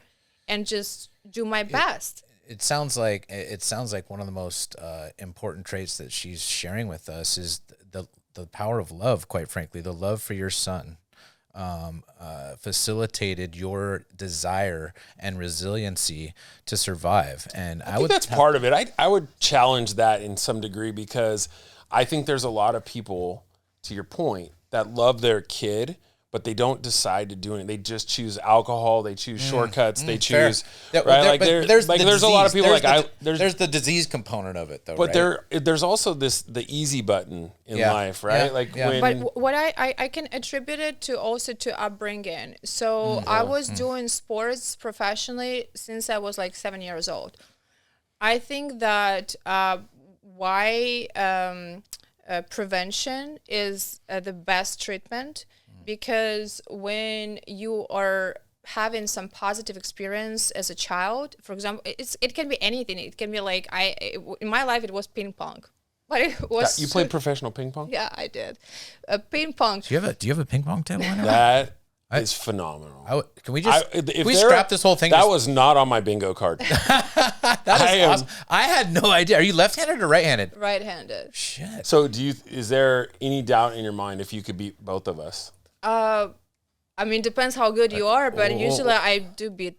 and just do my best. It sounds like one of the most important traits that she's sharing with us is the power of love. Quite frankly, the love for your son, facilitated your desire and resiliency to survive. And I think that's part of it. I would challenge that in some degree, because I think there's a lot of people, to your point, that love their kid, but they don't decide to do it. They just choose alcohol. They choose shortcuts. They choose right. There's a lot of people there's the disease component of it, though. But there's also the easy button in life, right? But what I can attribute it to also to upbringing. So I was doing sports professionally since I was like 7 years old. I think that why prevention is the best treatment. Because when you are having some positive experience as a child, for example, it can be anything. It can be like in my life it was ping pong, but it was. You played professional ping pong? Yeah, I did. Ping pong. Do you have a ping pong table? That is phenomenal. Can we scrap this whole thing? That was not on my bingo card. That is awesome. I had no idea. Are you left-handed or right-handed? Right-handed. Shit. So is there any doubt in your mind if you could beat both of us? I mean, depends how good you are, but usually I do beat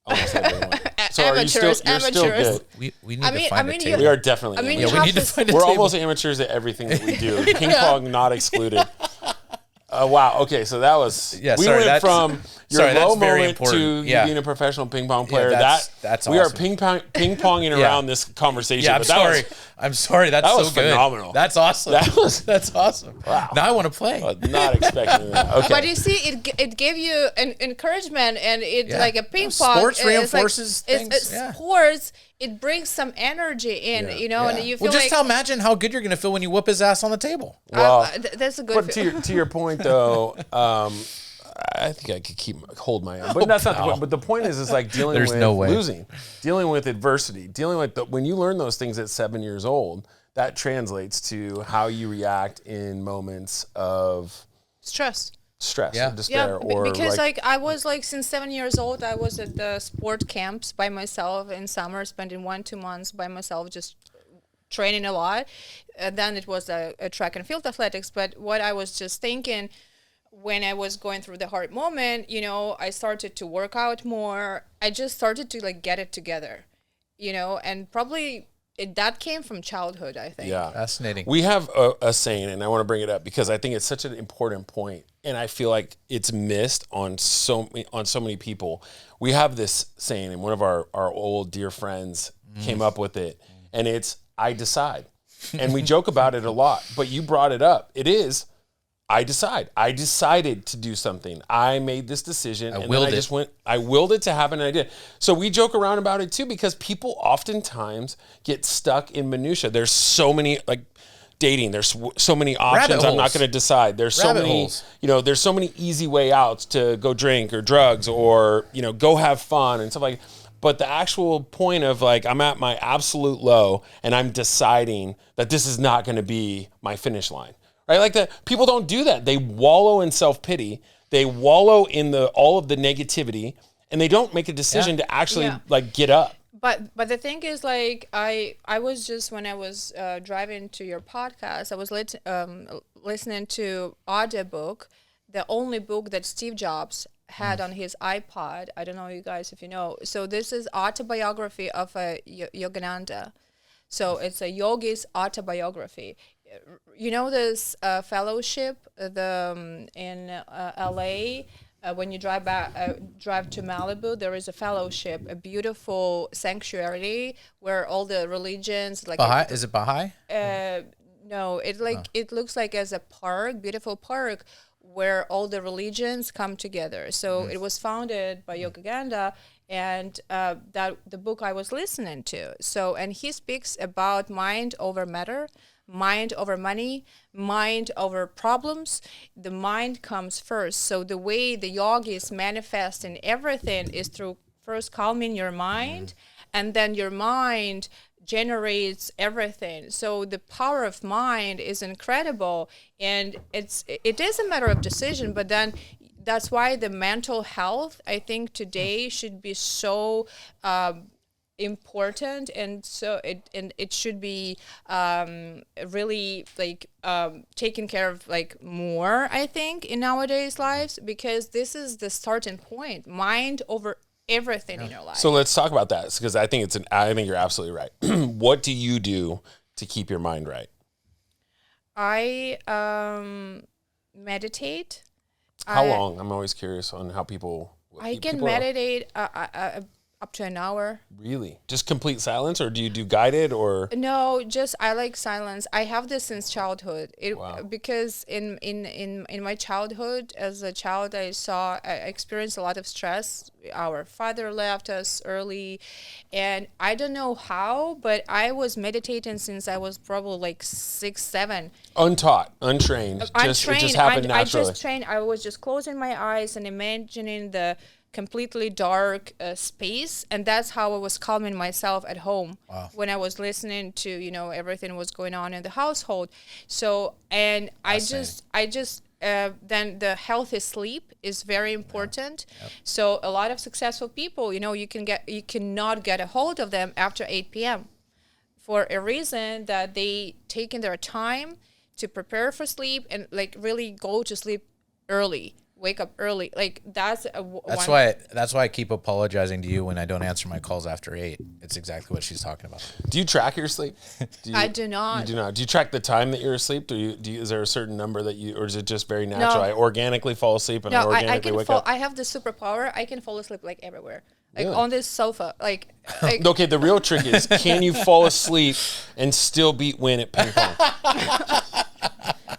almost everyone. So amateurs. You're still good. We need to find a table. We are definitely. we need to find a table. We're almost amateurs at everything that we do. Ping pong not excluded. Wow. Okay. So that was. Yeah. We went from your low moment to you being a professional ping pong player. That's awesome. We are ping ponging around this conversation. Yeah. I'm sorry. That's that so was good. Phenomenal. That's awesome. That's awesome. Wow. Now I want to play. Not expecting that. Okay. But you see, it gave you an encouragement, and like a ping pong. Sports reinforces things. Sports. It brings some energy in, and you feel just imagine how good you're going to feel when you whoop his ass on the table. Well, that's a good. But to your point, though, I think I could hold my own. But that's not the point. But the point is like dealing with losing, dealing with adversity, dealing with when you learn those things at 7 years old, that translates to how you react in moments of stress or despair. Because I was since 7 years old, I was at the sport camps by myself in summer, spending 1-2 months by myself, just training a lot. Then it was a track and field athletics. But what I was just thinking, when I was going through the hard moment, I started to work out more. I just started to get it together, and probably that came from childhood, I think. Yeah. Fascinating. We have a saying, and I want to bring it up because I think it's such an important point, and I feel like it's missed on so many people. We have this saying, and one of our old dear friends came up with it, and it's, I decide. And we joke about it a lot, but you brought it up. It is, I decide. I decided to do something. I made this decision. I willed it to happen, and I did. So we joke around about it too, because people oftentimes get stuck in minutia. There's so many, dating. There's so many options. I'm not going to decide. There's so many, there's so many easy way outs to go drink or drugs or, go have fun and stuff like that. But the actual point of I'm at my absolute low and I'm deciding that this is not going to be my finish line. Right? People don't do that. They wallow in self-pity. They wallow in all of the negativity, and they don't make a decision to actually get up. But the thing is, I was just, when I was driving to your podcast, I was listening to audiobook, the only book that Steve Jobs had on his iPod. I don't know, you guys, if you know. So this is autobiography of a Yogananda. So it's a yogi's autobiography. You know this fellowship in LA, when you drive to Malibu, there is a fellowship, a beautiful sanctuary where all the religions Baha'i? Is it Baha'i? No, it looks like as a park, beautiful park where all the religions come together. So it was founded by Yogananda, and that the book I was listening to. So, and he speaks about mind over matter, mind over money, mind over problems. The mind comes first. So the way the yogis manifest in everything is through first calming your mind, and then your mind generates everything. So the power of mind is incredible, and it is a matter of decision. But then that's why the mental health, I think, today should be so important, and so it should be really like taken care of like more, I think, in nowadays lives, because this is the starting point. Mind over everything in your life. So let's talk about that, because I think I think you're absolutely right. What do you do to keep your mind right? I meditate. How long? I'm always curious on how people. I can meditate up to an hour. Really? Just complete silence, or do you do guided, or? No, just I like silence. I have this since childhood. Wow. Because in my childhood, as a child, I experienced a lot of stress. Our father left us early, and I don't know how, but I was meditating since I was probably like 6, 7. Untaught, untrained. It just happened naturally. I was just closing my eyes and imagining the completely dark space, and that's how I was calming myself at home. Wow. When I was listening to everything was going on in the household. So, and I just then the healthy sleep is very important. Yep. So a lot of successful people, you cannot get a hold of them after 8 p.m. for a reason that they taken their time to prepare for sleep and like really go to sleep early. Wake up early. Like that's why I keep apologizing to you when I don't answer my calls after 8. It's exactly what she's talking about. Do you track your sleep? I do not. You do not. Do you track the time that you're asleep? Is there a certain number that or is it just very natural? I organically fall asleep and I organically wake up. I have the superpower. I can fall asleep like everywhere. Like on this sofa. Like okay, the real trick is, can you fall asleep and still beat Wynn at ping pong?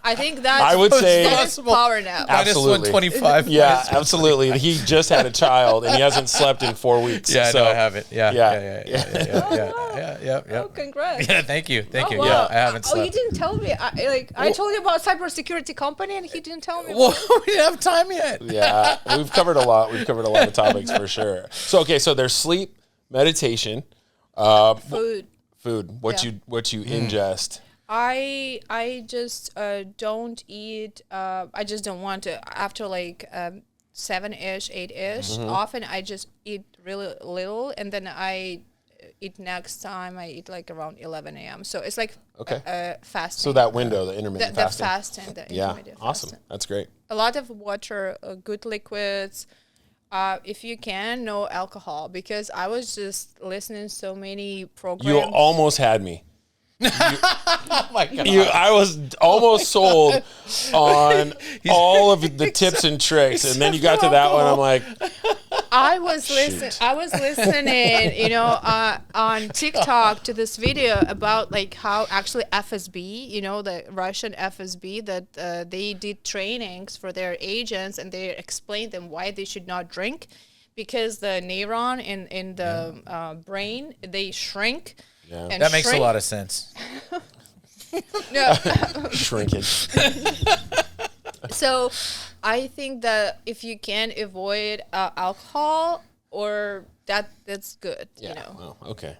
I think that's I would say power nap. Absolutely. Minus 125. Yeah, absolutely. He just had a child and he hasn't slept in 4 weeks. Yeah, so. I have it. Yeah. Oh, congrats. Yeah, thank you. Wow. Yeah, I haven't slept. Oh, you didn't tell me. I told you about cybersecurity company and he didn't tell me. Well, we didn't have time yet. Yeah, we've covered a lot. We've covered a lot of topics for sure. So, okay, so there's sleep, meditation, food. What you ingest. I just don't eat. I just don't want to. After like 7-ish, 8-ish, often I just eat really little, and then I eat next time. I eat like around 11 a.m. So it's like fasting. So that window, the intermittent fasting. The fasting, the intermittent awesome. fasting. That's great. A lot of water, good liquids. If you can, no alcohol, because I was just listening to so many programs. You almost had me. Oh my God. I was almost sold on all of the tips and tricks, and then you got to that one. I'm like, I was listening, on TikTok to this video about like how actually FSB, the Russian FSB, that they did trainings for their agents, and they explained them why they should not drink, because the neuron in the brain, they shrink. Yeah. That makes a lot of sense. Shrinkage. So I think that if you can avoid alcohol, or that's good. Well, okay.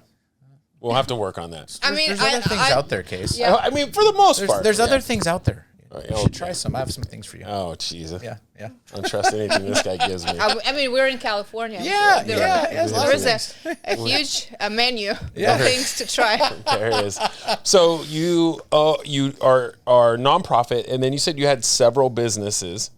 We'll have to work on that. There's other things out there, Case. Yeah. I mean, for the most part. There's other things out there. You should try Okay. some. I have some things for you. Oh, Jesus. Yeah. I don't trust anything this guy gives me. I mean, we're in California. There's a huge menu of things to try. There it is. So you are nonprofit, and then you said you had several businesses.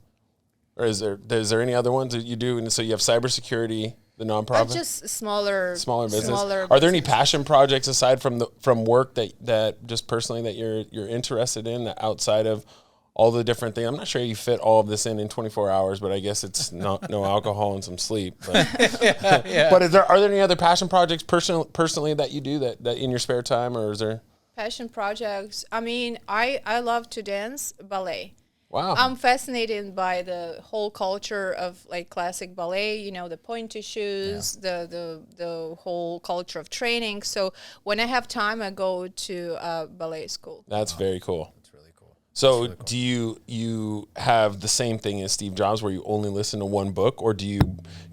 Or is there any other ones that you do? And so you have cybersecurity, the nonprofit? Just smaller business. Are there any passion projects aside from work that just personally that you're interested in, that outside of all the different things? I'm not sure you fit all of this in 24 hours, but I guess it's no alcohol and some sleep. But, but are there any other passion projects personally that you do that in your spare time, or is there? Passion projects. I mean, I love to dance ballet. Wow. I'm fascinated by the whole culture of like classic ballet, the pointy shoes, the whole culture of training. So when I have time, I go to ballet school. That's very cool. That's really cool. So really cool. do you have the same thing as Steve Jobs, where you only listen to one book, or do you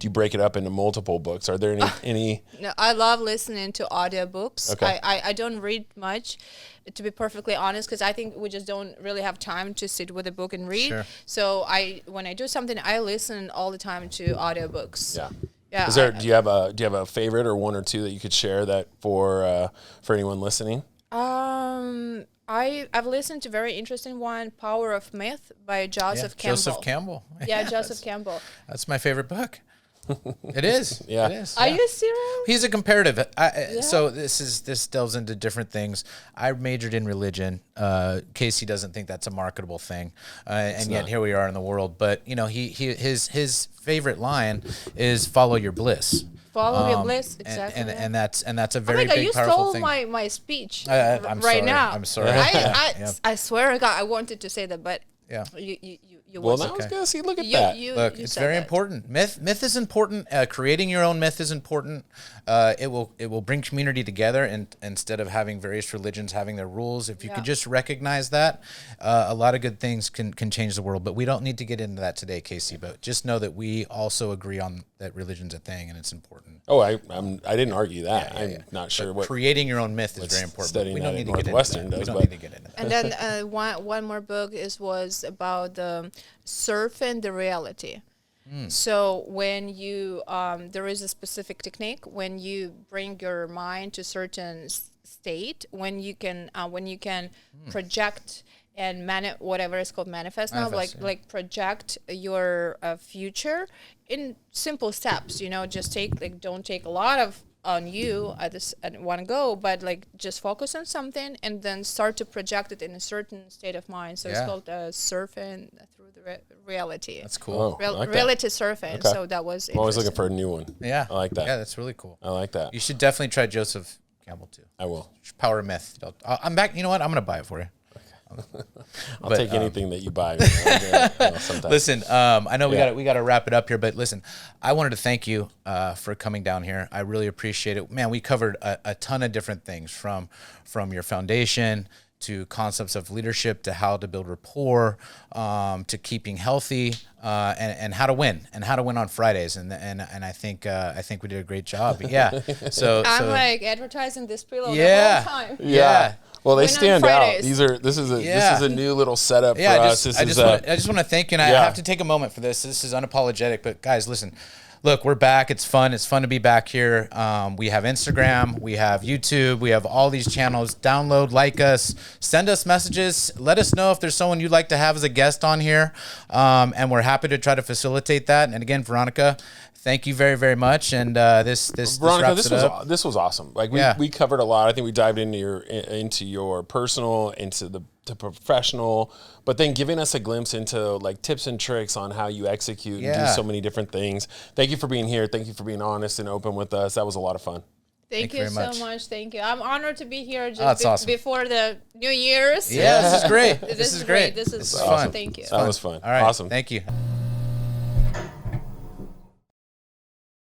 break it up into multiple books? Are there any? No, I love listening to audiobooks. Okay. I don't read much, to be perfectly honest, because I think we just don't really have time to sit with a book and read. Sure. So when I do something, I listen all the time to audiobooks. Yeah. Yeah. Do you have a favorite or one or two that you could share that for anyone listening? I've listened to very interesting one, Power of Myth by Joseph Campbell. Joseph Campbell. Yeah, Joseph Campbell. That's my favorite book. It is. Yeah. It is. Are you serious? He's a comparative. So this delves into different things. I majored in religion. Casey doesn't think that's a marketable thing, and yet here we are in the world. But his favorite line is "Follow your bliss." Follow your bliss, exactly. And that's a very big, powerful thing. You stole my speech I'm sorry. now. I'm sorry. I swear to God, I wanted to say that, but you well, now I was gonna see. Look at that. Look, it's very important. Myth is important. Creating your own myth is important. It will bring community together, and instead of having various religions having their rules, if you could just recognize that, a lot of good things can change the world. But we don't need to get into that today, Casey. But just know that we also agree on that religion's a thing and it's important. Oh, I didn't argue that. I'm not sure what creating your own myth is very important. Studying we don't need to get Northwestern into that. does, we don't need to get into that. And then one more book was about the surfing the reality. So when you there is a specific technique when you bring your mind to a certain state, when you can project and whatever is called manifest now, like project your future in simple steps. Just don't take a lot of on you at one go, but just focus on something and then start to project it in a certain state of mind. So it's called surfing through the reality. That's cool. Reality surfing. Okay. So that was I'm always looking for a new one. Yeah. I like that. Yeah, that's really cool. I like that. You should definitely try Joseph Campbell too. I will. Power of Myth. I'm back. You know what? I'm going to buy it for you. I'll take anything that you buy. Listen, I know we got to wrap it up here, but listen, I wanted to thank you for coming down here. I really appreciate it, man. We covered a ton of different things from your foundation to concepts of leadership to how to build rapport, to keeping healthy, and how to win on Fridays. And I think we did a great job. Yeah. So I'm advertising this pillow the whole time. Yeah. Well, they stand out. This is a new little setup for us. I just want to thank you, and I have to take a moment for this. This is unapologetic, but guys, listen. Look, we're back. It's fun. It's fun to be back here. We have Instagram. We have YouTube. We have all these channels. Download, like us, send us messages. Let us know if there's someone you'd like to have as a guest on here, and we're happy to try to facilitate that. And again, Veronika, thank you very, very much. And Veronika, this was awesome. We covered a lot. I think we dived into your personal, into the professional, but then giving us a glimpse into tips and tricks on how you execute and do so many different things. Thank you for being here. Thank you for being honest and open with us. That was a lot of fun. Thank you so much. Thank you. I'm honored to be here awesome. before the New Year's. Yeah, this is great. This is great. This is fun. Thank you. That was fun. All right. Awesome. Thank you.